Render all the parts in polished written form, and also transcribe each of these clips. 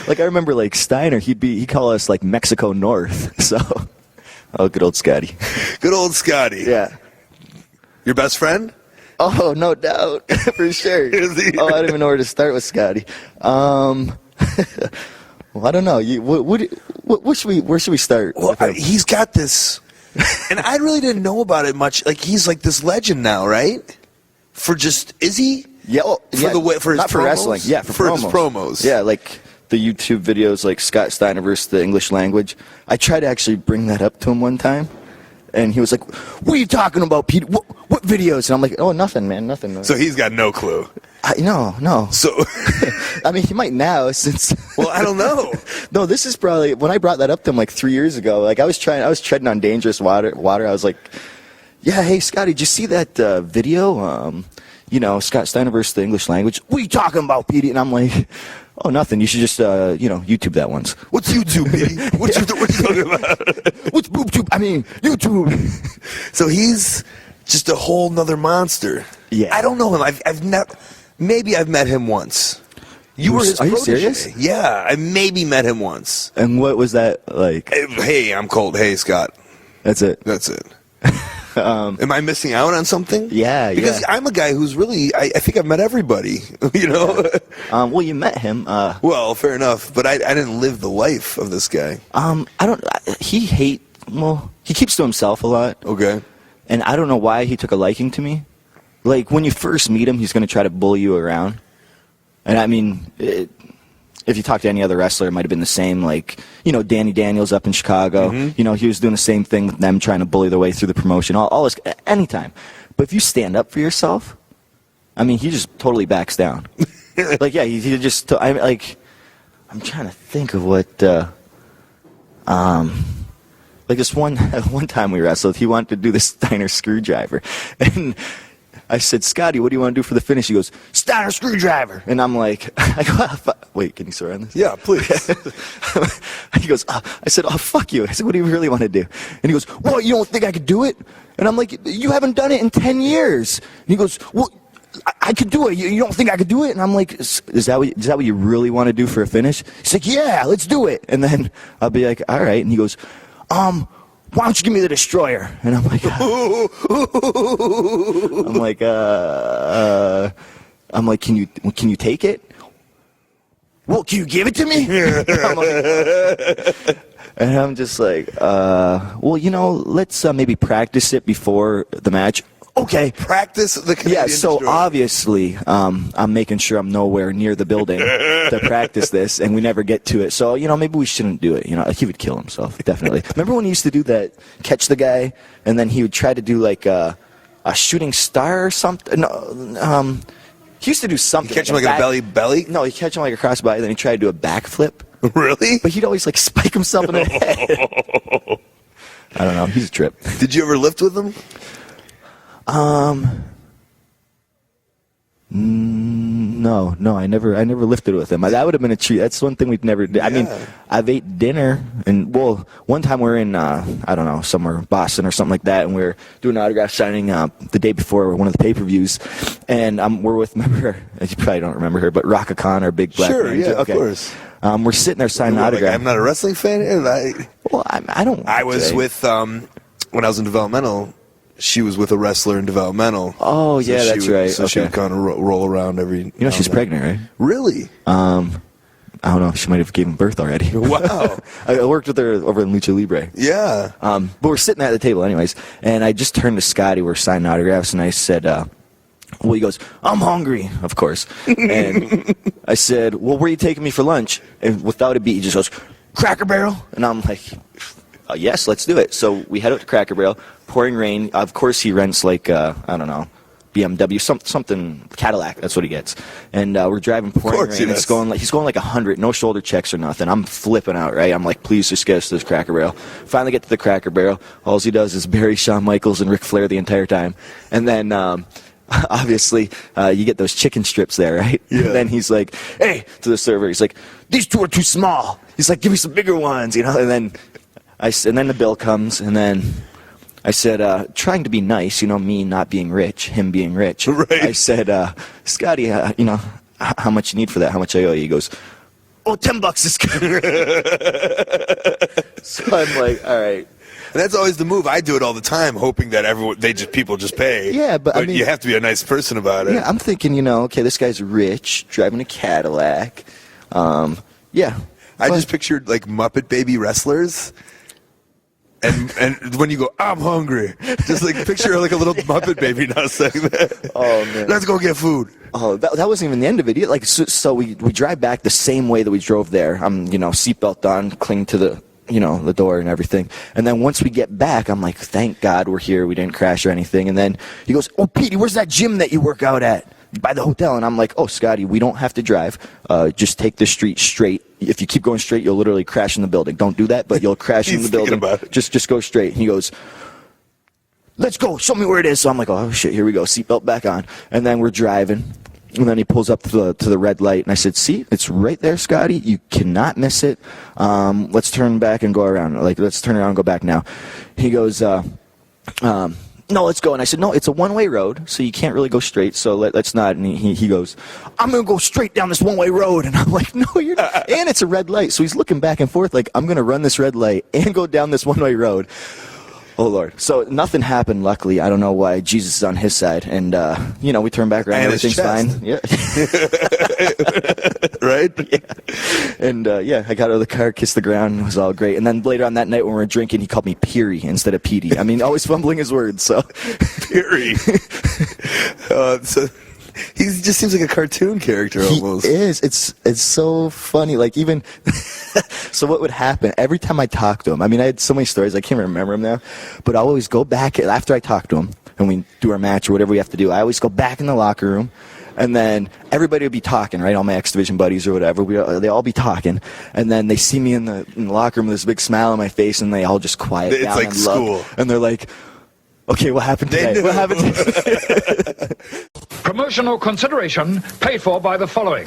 Like I remember, like Steiner, he'd call us like Mexico North. So, oh, good old Scotty. Good old Scotty. Yeah. Your best friend? Oh, no doubt, for sure. Is he? Oh, I don't even know where to start with Scotty. Well, I don't know. Where should we start? Well, he's got this, and I really didn't know about it much. Like he's like this legend now, right? Is he? Yeah, well, For his not promos? for wrestling. Yeah, for his promos. Yeah, like the YouTube videos, like Scott Steiner versus the English language. I tried to actually bring that up to him one time, and he was like, "What are you talking about, Pete? What videos?" And I'm like, "Oh, nothing, man, nothing." So he's got no clue. No. So, I mean, he might now since. Well, I don't know. No, this is probably when I brought that up to him like 3 years ago. Like I was treading on dangerous water. I was like, "Yeah, hey Scotty, did you see that video? Scott Steiner versus the English language. What are you talking about, Petey?" And I'm like, "Oh, nothing. You should just YouTube that once." What's YouTube, Petey? What you talking about? What's BoobTube? I mean, YouTube. So he's just a whole nother monster. Yeah. I don't know him. I've never. Maybe I've met him once. You were his Are you protege. serious? Yeah, I maybe met him once. And what was that like? Hey, I'm Colt. Hey, Scott. That's it. That's it. Am I missing out on something? Yeah, because I'm a guy who's really. I think I've met everybody. You know. Well, you met him. Well, fair enough, but I didn't live the life of this guy. I don't. He keeps to himself a lot. Okay. And I don't know why he took a liking to me. Like, when you first meet him, he's going to try to bully you around. And, I mean, if you talk to any other wrestler, it might have been the same. Like, Danny Daniels up in Chicago. Mm-hmm. He was doing the same thing with them, trying to bully their way through the promotion, all this, anytime. But if you stand up for yourself, I mean, he just totally backs down. Like, yeah, he just, I'm trying to think of what, like this one time we wrestled, he wanted to do the Steiner screwdriver. And I said, "Scotty, what do you want to do for the finish?" He goes, "Steiner screwdriver." And I'm like, wait, can you swear on this? Yeah, please. He goes, I said, "Oh, fuck you." I said, "What do you really want to do?" And he goes, "Well, you don't think I could do it?" And I'm like, "You haven't done it in 10 years. And he goes, "Well, I could do it. You don't think I could do it?" And I'm like, is that what you really want to do for a finish? He's like, "Yeah, let's do it." And then I'll be like, "All right." And he goes, "Why don't you give me the destroyer?" And I'm like, can you take it? "Well, can you give it to me?" And I'm just like, well, let's maybe practice it before the match. Okay. Practice the Canadian Yeah, so destroyer. Obviously, I'm making sure I'm nowhere near the building to practice this, and we never get to it. So, maybe we shouldn't do it. He would kill himself, definitely. Remember when he used to do that, catch the guy, and then he would try to do like a shooting star or something? No, he used to do something. Catch him like a belly? No, he'd catch him like a crossbody, then he'd try to do a backflip. Really? But he'd always like spike himself in the head. I don't know. He's a trip. Did you ever lift with him? No, I never lifted with him. That would have been a treat. That's one thing we'd never did. I mean, I've ate dinner, and one time we were in, I don't know, somewhere, Boston or something like that, and we were doing autograph signing the day before one of the pay-per-views, and we're with, remember, you probably don't remember her, but Raka Khan, our big black Sure, manager. yeah, of course. We're sitting there signing autographs. I'm not a wrestling fan? I don't. I was with, when I was in developmental, she was with a wrestler in developmental. Oh, yeah, that's right. So she would kind of roll around every. She's pregnant, right? Really? I don't know. She might have given birth already. Wow. I worked with her over in Lucha Libre. Yeah. But we're sitting at the table anyways, and I just turned to Scotty. We're signing autographs, and I said, well, he goes, "I'm hungry," of course. And I said, "Well, where are you taking me for lunch?" And without a beat, he just goes, "Cracker Barrel." And I'm like, yes, let's do it. So we head out to Cracker Barrel, pouring rain. Of course, he rents like, I don't know, BMW, something Cadillac. That's what he gets. And we're driving, pouring rain. He's going like 100, no shoulder checks or nothing. I'm flipping out, right? I'm like, please just get us to this Cracker Barrel. Finally get to the Cracker Barrel. All he does is bury Shawn Michaels and Ric Flair the entire time. And then, obviously, you get those chicken strips there, right? Yeah. And then he's like, "Hey," to the server. He's like, "These two are too small." He's like, "Give me some bigger ones," And then the bill comes, and then I said, trying to be nice, me not being rich, him being rich. Right. I said, "Scotty, how much you need for that? How much I owe you?" He goes, oh, $10 is good. So I'm like, all right. And that's always the move. I do it all the time, hoping that people just pay. Yeah, but I mean, you have to be a nice person about it. Yeah, I'm thinking, okay, this guy's rich, driving a Cadillac. Yeah. I just pictured like Muppet Baby wrestlers. And when you go, I'm hungry, just like picture like a little Muppet Baby now saying that. Oh, man. Let's go get food. Oh, that wasn't even the end of it. Like, so we drive back the same way that we drove there. I'm, seatbelt on, cling to the door and everything. And then once we get back, I'm like, thank God we're here. We didn't crash or anything. And then he goes, oh, Petey, where's that gym that you work out at? By the hotel. And I'm like, oh, Scotty, we don't have to drive. Just take the street straight. If you keep going straight, you'll literally crash in the building. Don't do that, but you'll crash in the building. Just go straight. And he goes, let's go. Show me where it is. So I'm like, oh, shit, here we go. Seatbelt back on. And then we're driving. And then he pulls up to the red light, and I said, see, it's right there, Scotty. You cannot miss it. Let's turn back and go around. Like, let's turn around and go back now. He goes, no, let's go. And I said, no, it's a one-way road, so you can't really go straight, so let's not. And he goes, I'm going to go straight down this one-way road. And I'm like, no, you're not. And it's a red light. So he's looking back and forth like, I'm going to run this red light and go down this one-way road. Oh, Lord. So nothing happened, luckily. I don't know why. Jesus is on his side. And, we turn back around. And everything's fine. Yeah. Right? Yeah. And, I got out of the car, kissed the ground, and it was all great. And then later on that night when we were drinking, he called me Peary instead of Petey. I mean, always fumbling his words, so. Peary. So he just seems like a cartoon character almost. He is. It's so funny. Like, even so what would happen every time I talk to him? I mean, I had so many stories, I can't remember them now, but I'll always go back after I talk to him and we do our match or whatever we have to do. I always go back in the locker room, and then everybody would be talking, right? All my X Division buddies or whatever, they all be talking, and then they see me in the locker room with this big smile on my face, and they all just quiet down. It's like and school. Look, and they're like, okay, what happened today? What happened today? Promotional consideration paid for by the following.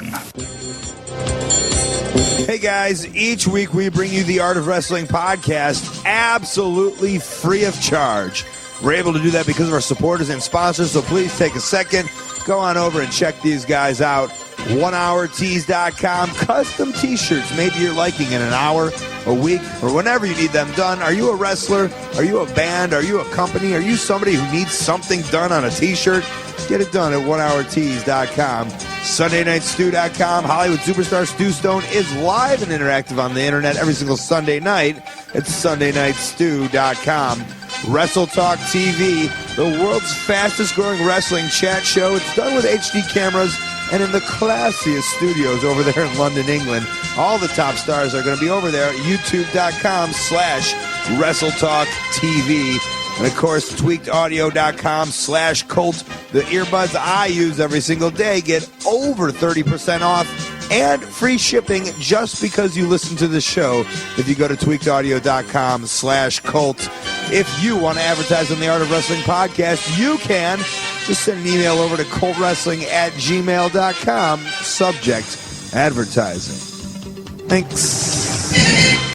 Hey guys, each week we bring you the Art of Wrestling podcast absolutely free of charge. We're able to do that because of our supporters and sponsors, so please take a second, go on over and check these guys out. OneHourTees.com, custom t-shirts made to your liking in an hour, a week, or whenever you need them done. Are you a wrestler? Are you a band? Are you a company? Are you somebody who needs something done on a t-shirt? Get it done at OneHourTees.com. SundayNightStew.com. Hollywood superstar Stu Stone is live and interactive on the internet every single Sunday night at SundayNightStew.com. WrestleTalk TV, the world's fastest growing wrestling chat show. It's done with HD cameras and in the classiest studios over there in London, England. All the top stars are going to be over there at youtube.com/WrestleTalkTV. And, of course, tweakedaudio.com/Colt. The earbuds I use every single day get over 30% off and free shipping just because you listen to the show if you go to tweakedaudio.com/Colt. If you want to advertise on the Art of Wrestling podcast, you can. Just send an email over to coltwrestling@gmail.com. Subject, advertising. Thanks.